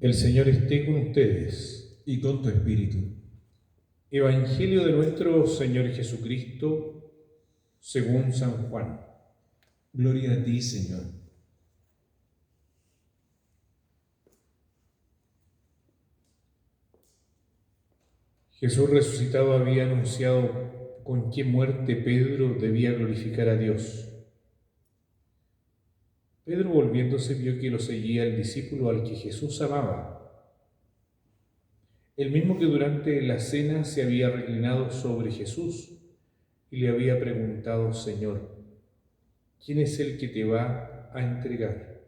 El Señor esté con ustedes. Y con tu espíritu. Evangelio de nuestro Señor Jesucristo, según San Juan. Gloria a ti, Señor. Jesús resucitado había anunciado con qué muerte Pedro debía glorificar a Dios. Pedro, volviéndose, vio que lo seguía el discípulo al que Jesús amaba, el mismo que durante la cena se había reclinado sobre Jesús y le había preguntado: Señor, ¿quién es el que te va a entregar?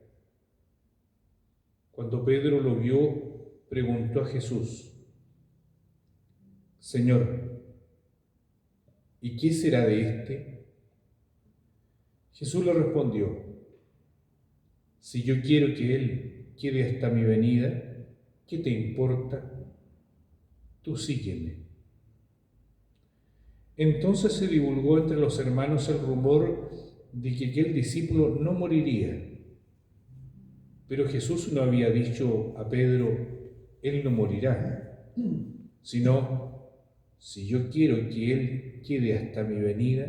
Cuando Pedro lo vio, preguntó a Jesús: Señor, ¿y qué será de éste? Jesús le respondió: Si yo quiero que él quede hasta mi venida, ¿qué te importa? Tú sígueme. Entonces se divulgó entre los hermanos el rumor de que aquel discípulo no moriría. Pero Jesús no había dicho a Pedro: él no morirá, sino: si yo quiero que él quede hasta mi venida,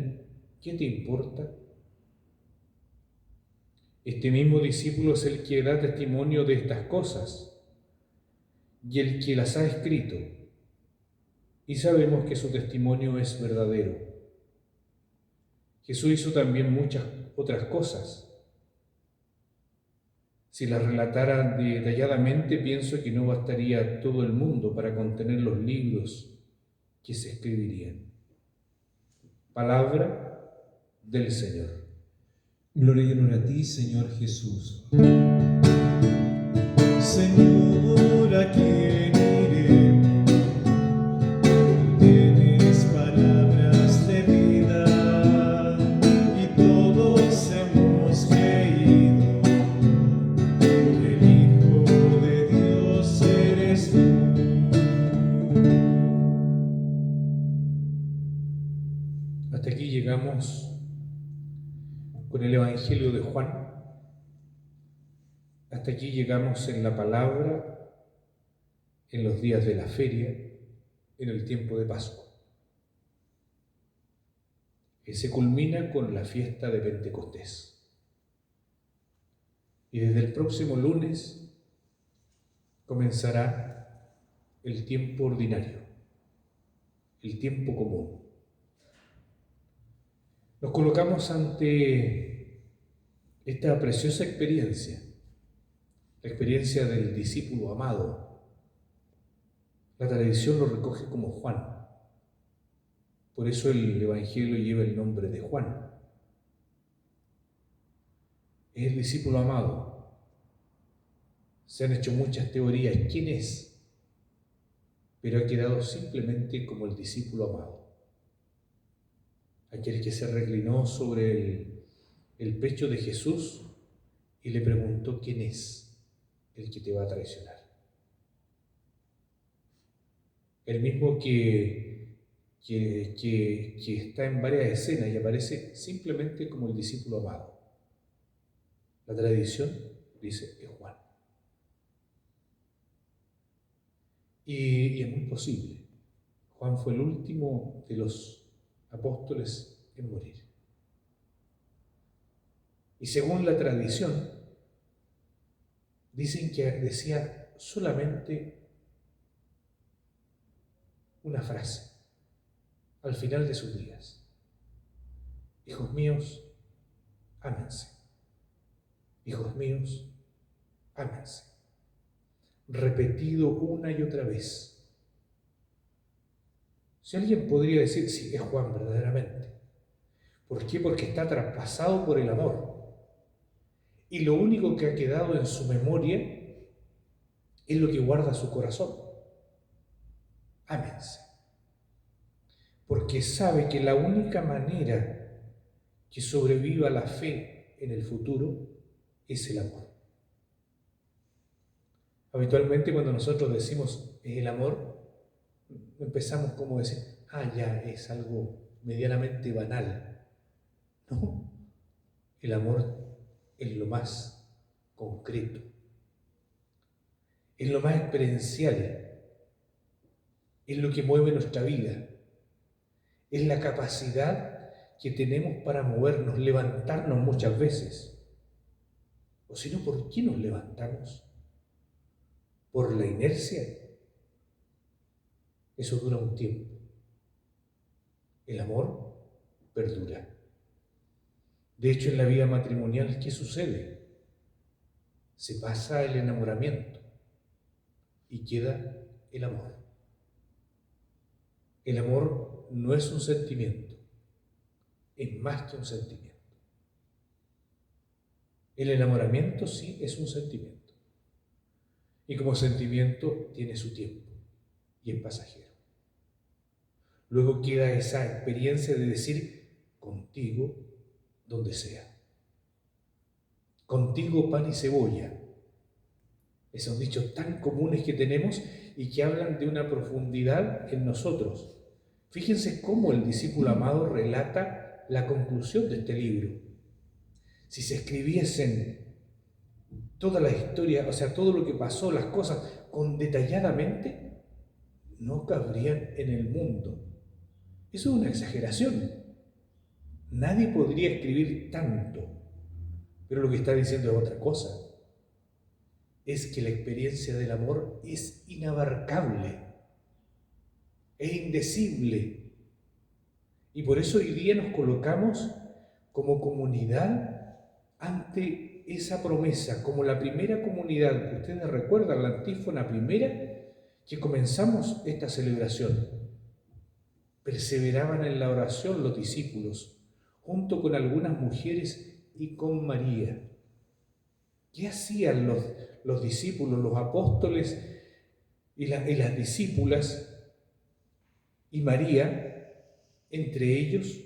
¿qué te importa? Este mismo discípulo es el que da testimonio de estas cosas y el que las ha escrito, y sabemos que su testimonio es verdadero. Jesús hizo también muchas otras cosas. Si las relatara detalladamente, pienso que no bastaría todo el mundo para contener los libros que se escribirían. Palabra del Señor. Gloria y honor a ti, Señor Jesús. Señor, ¿a quién iré? Tú tienes palabras de vida y todos hemos creído que el Hijo de Dios eres tú. Hasta aquí llegamos con el Evangelio de Juan. Hasta aquí llegamos en la palabra, en los días de la feria, en el tiempo de Pascua, que se culmina con la fiesta de Pentecostés. Y desde el próximo lunes comenzará el tiempo ordinario, el tiempo común. Nos colocamos ante esta preciosa experiencia, la experiencia del discípulo amado. La tradición lo recoge como Juan. Por eso el Evangelio lleva el nombre de Juan. Es el discípulo amado. Se han hecho muchas teorías. ¿Quién es? Pero ha quedado simplemente como el discípulo amado. Aquel que se reclinó sobre el pecho de Jesús y le preguntó: ¿quién es el que te va a traicionar? El mismo que está en varias escenas y aparece simplemente como el discípulo amado. La tradición dice: es Juan. Y es muy posible. Juan fue el último de los apóstoles en morir. Y según la tradición, dicen que decía solamente una frase al final de sus días: hijos míos, ámense. Hijos míos, ámense. Repetido una y otra vez. Si alguien podría decir: sí, es Juan verdaderamente. ¿Por qué? Porque está traspasado por el amor. Y lo único que ha quedado en su memoria es lo que guarda su corazón. Ámense. Porque sabe que la única manera que sobreviva la fe en el futuro es el amor. Habitualmente cuando nosotros decimos es el amor, empezamos como a decir: ya es algo medianamente banal. No, el amor es lo más concreto. es lo más experiencial, es lo que mueve nuestra vida, es la capacidad que tenemos para movernos, levantarnos muchas veces. O si no, ¿por qué nos levantamos? ¿Por la inercia? Eso dura un tiempo. El amor perdura. De hecho, en la vida matrimonial, ¿qué sucede? Se pasa el enamoramiento y queda el amor. El amor no es un sentimiento, es más que un sentimiento. El enamoramiento sí es un sentimiento. Y como sentimiento tiene su tiempo y es pasajero. Luego queda esa experiencia de decir, contigo donde sea. Contigo pan y cebolla. Esos dichos tan comunes que tenemos y que hablan de una profundidad en nosotros. Fíjense cómo el discípulo amado relata la conclusión de este libro. Si se escribiesen toda la historia, o sea, todo lo que pasó, las cosas, con detalladamente, no cabrían en el mundo. Eso es una exageración. Nadie podría escribir tanto. Pero lo que está diciendo es otra cosa. Es que la experiencia del amor es inabarcable, es indecible. Y por eso hoy día nos colocamos como comunidad ante esa promesa, como la primera comunidad, que ustedes recuerdan, la antífona primera, que comenzamos esta celebración. Perseveraban en la oración los discípulos, junto con algunas mujeres y con María. ¿Qué hacían los discípulos, los apóstoles y las discípulas y María, entre ellos?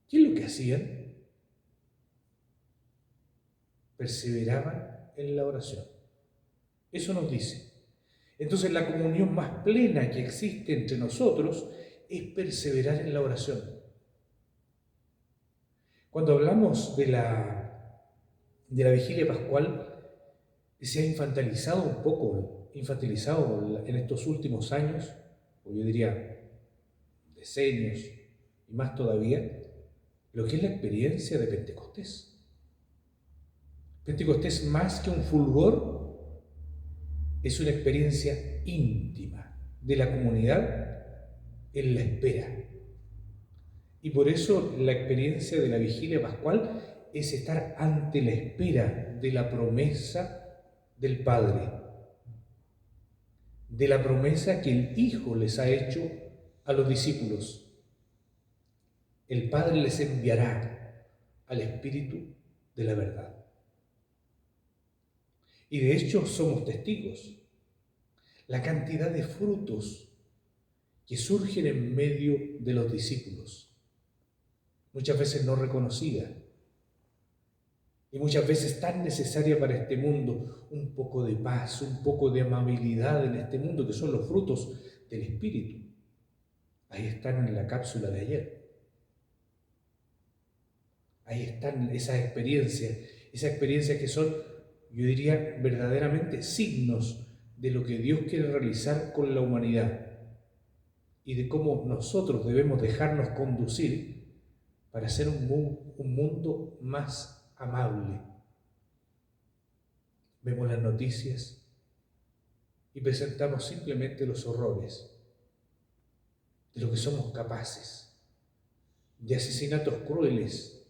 ¿Qué es lo que hacían? Perseveraban en la oración. Eso nos dice. Entonces la comunión más plena que existe entre nosotros es perseverar en la oración. Cuando hablamos de la vigilia pascual, se ha infantilizado un poco, en estos últimos años, o yo diría decenios y más todavía, lo que es la experiencia de Pentecostés. Pentecostés, más que un fulgor, es una experiencia íntima de la comunidad en la espera. Y por eso la experiencia de la vigilia pascual es estar ante la espera de la promesa del Padre, de la promesa que el Hijo les ha hecho a los discípulos. El Padre les enviará al Espíritu de la verdad. Y de hecho somos testigos. La cantidad de frutos que surgen en medio de los discípulos, muchas veces no reconocida y muchas veces tan necesaria para este mundo, un poco de paz, un poco de amabilidad en este mundo, que son los frutos del Espíritu. Ahí están en la cápsula de ayer. Ahí están esas experiencias que son, yo diría, verdaderamente signos de lo que Dios quiere realizar con la humanidad y de cómo nosotros debemos dejarnos conducir para hacer un mundo más amable. Vemos las noticias y presentamos simplemente los horrores de lo que somos capaces, de asesinatos crueles,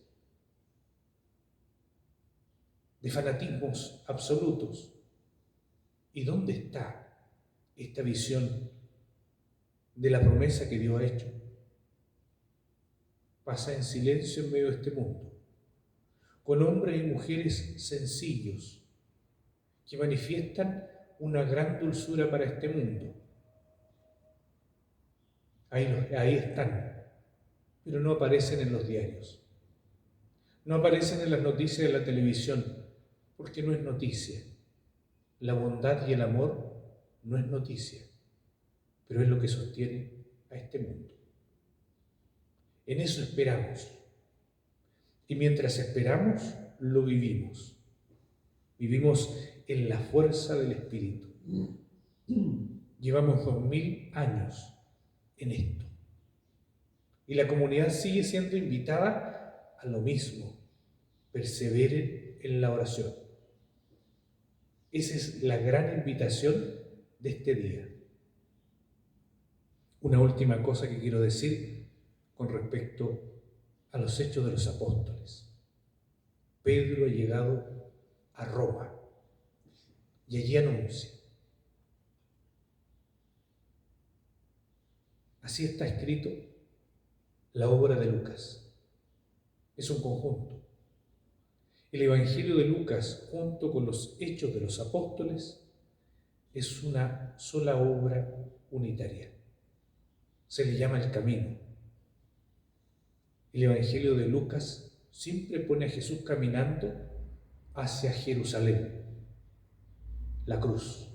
de fanatismos absolutos. ¿Y dónde está esta visión de la promesa que Dios ha hecho? Pasa en silencio en medio de este mundo, con hombres y mujeres sencillos que manifiestan una gran dulzura para este mundo. Ahí están, pero no aparecen en los diarios, no aparecen en las noticias de la televisión, porque no es noticia. La bondad y el amor no es noticia, pero es lo que sostiene a este mundo. En eso esperamos. Y mientras esperamos, lo vivimos. Vivimos en la fuerza del Espíritu. Llevamos 2000 años en esto. Y la comunidad sigue siendo invitada a lo mismo. Perseveren en la oración. Esa es la gran invitación de este día. Una última cosa que quiero decir con respecto a los hechos de los apóstoles. Pedro ha llegado a Roma y allí anuncia. Así está escrito la obra de Lucas. Es un conjunto. El Evangelio de Lucas, junto con los hechos de los apóstoles, es una sola obra unitaria. Se le llama el camino. El Evangelio de Lucas siempre pone a Jesús caminando hacia Jerusalén, la cruz.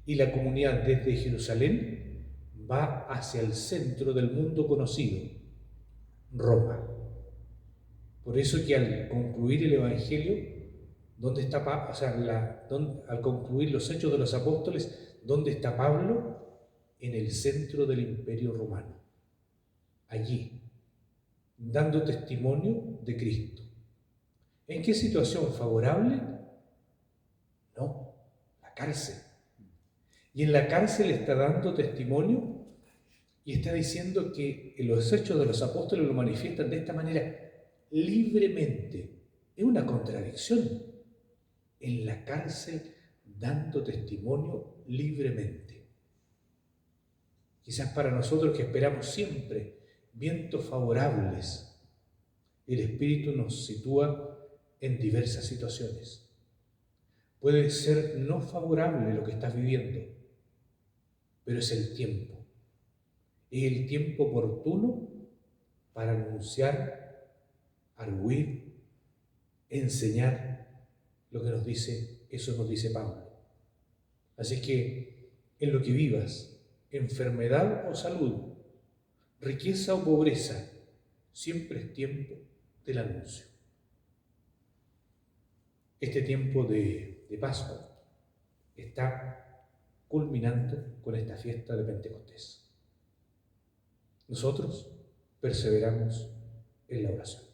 Y la comunidad desde Jerusalén va hacia el centro del mundo conocido, Roma. Por eso que al concluir el Evangelio, ¿dónde está al concluir los hechos de los apóstoles, ¿dónde está Pablo? En el centro del Imperio Romano. Allí, dando testimonio de Cristo. ¿En qué situación favorable? No, la cárcel. Y en la cárcel está dando testimonio y está diciendo que los hechos de los apóstoles lo manifiestan de esta manera libremente. Es una contradicción. En la cárcel dando testimonio libremente. Quizás para nosotros que esperamos siempre vientos favorables, el Espíritu nos sitúa en diversas situaciones. Puede ser no favorable lo que estás viviendo, pero es el tiempo. Es el tiempo oportuno para anunciar, arguir, enseñar lo que nos dice, eso nos dice Pablo. Así que en lo que vivas, enfermedad o salud, riqueza o pobreza, siempre es tiempo del anuncio. Este tiempo de Pascua está culminando con esta fiesta de Pentecostés. Nosotros perseveramos en la oración.